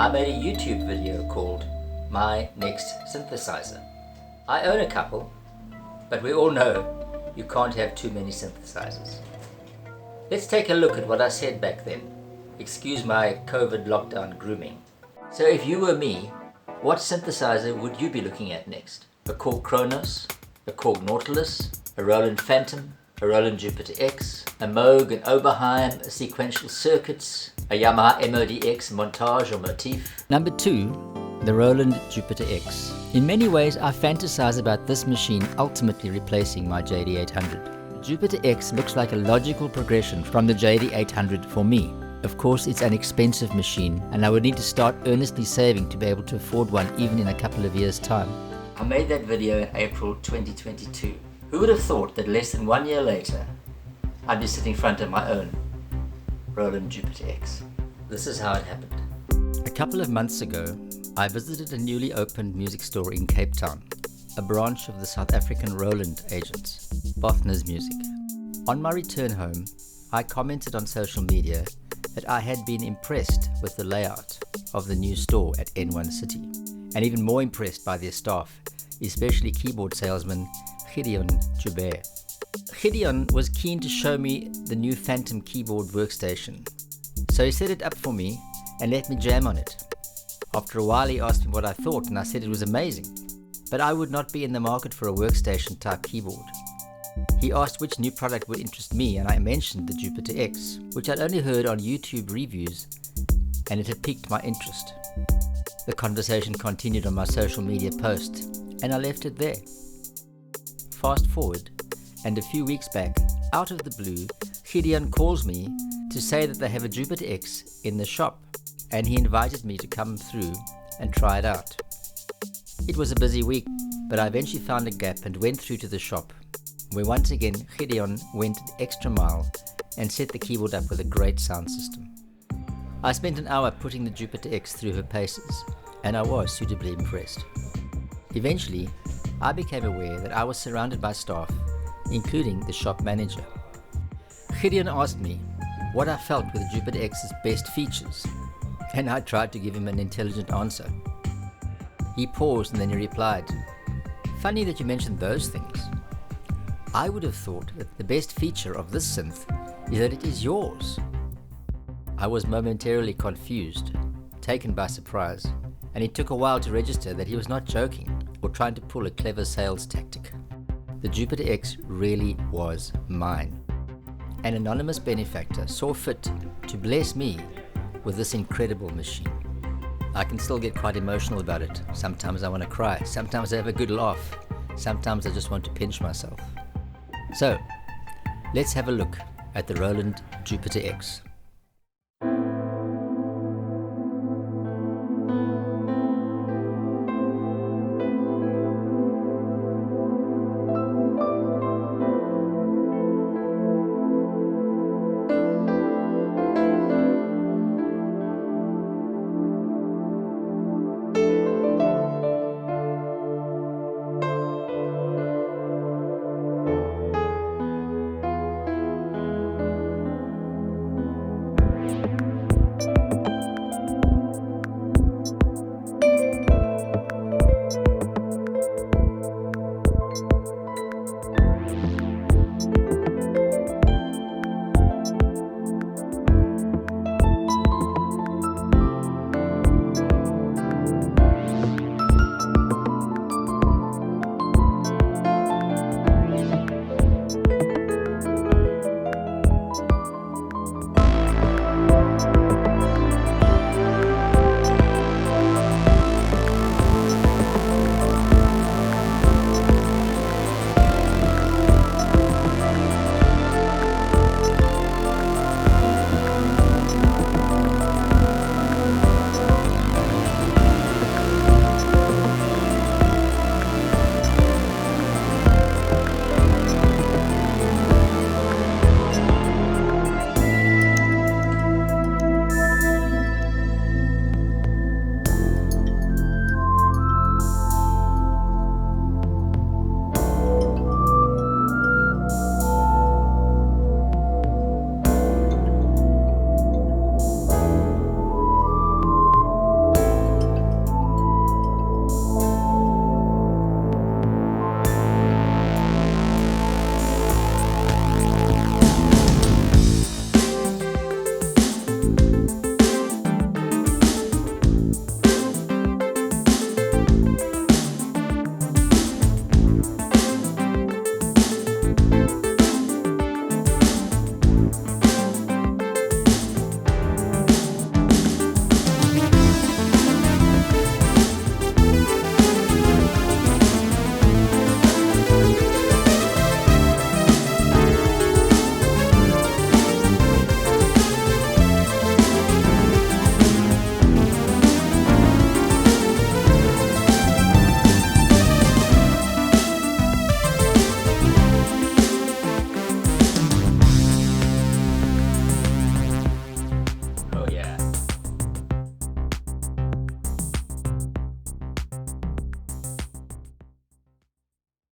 I made a YouTube video called My Next Synthesizer. I own a couple, but we all know you can't have too many synthesizers. Let's take a look at what I said back then. Excuse my COVID lockdown grooming. So if you were me, what synthesizer would you be looking at next? A Korg Kronos, a Korg Nautilus, a Roland Phantom, a Roland Jupiter X, a Moog, an Oberheim, a Sequential Circuits, a Yamaha MODX Montage or Motif. Number 2, the Roland Jupiter X. In many ways I fantasize about this machine ultimately replacing my JD800. The Jupiter X looks like a logical progression from the JD800 for me. Of course it's an expensive machine and I would need to start earnestly saving to be able to afford one even in a couple of years' time. I made that video in April 2022. Who would have thought that less than 1 year later I'd be sitting in front of my own Roland Jupiter X. This is how it happened. A couple of months ago I visited a newly opened music store in Cape Town, a branch of the South African Roland agents, BOTHNERS Music. On my return home I commented on social media that I had been impressed with the layout of the new store at N1 City, and even more impressed by their staff, especially keyboard salesman Joubert. Gideon was keen to show me the new Phantom keyboard workstation, so he set it up for me and let me jam on it. After a while he asked me what I thought and I said it was amazing, but I would not be in the market for a workstation type keyboard. He asked which new product would interest me and I mentioned the Jupiter X, which I'd only heard on YouTube reviews, and it had piqued my interest. The conversation continued on my social media post and I left it there. Fast forward, and a few weeks back, out of the blue, Gideon calls me to say that they have a Jupiter X in the shop and he invited me to come through and try it out. It was a busy week, but I eventually found a gap and went through to the shop, where once again Gideon went the extra mile and set the keyboard up with a great sound system. I spent an hour putting the Jupiter X through her paces and I was suitably impressed. Eventually, I became aware that I was surrounded by staff, including the shop manager. Gideon asked me what I felt with the Jupiter X's best features, and I tried to give him an intelligent answer. He paused and then he replied, "Funny that you mentioned those things. I would have thought that the best feature of this synth is that it is yours." I was momentarily confused, taken by surprise, and it took a while to register that he was not joking or trying to pull a clever sales tactic. The Jupiter X really was mine. An anonymous benefactor saw fit to bless me with this incredible machine. I can still get quite emotional about it. Sometimes I want to cry, sometimes I have a good laugh, sometimes I just want to pinch myself. So, let's have a look at the Roland Jupiter X.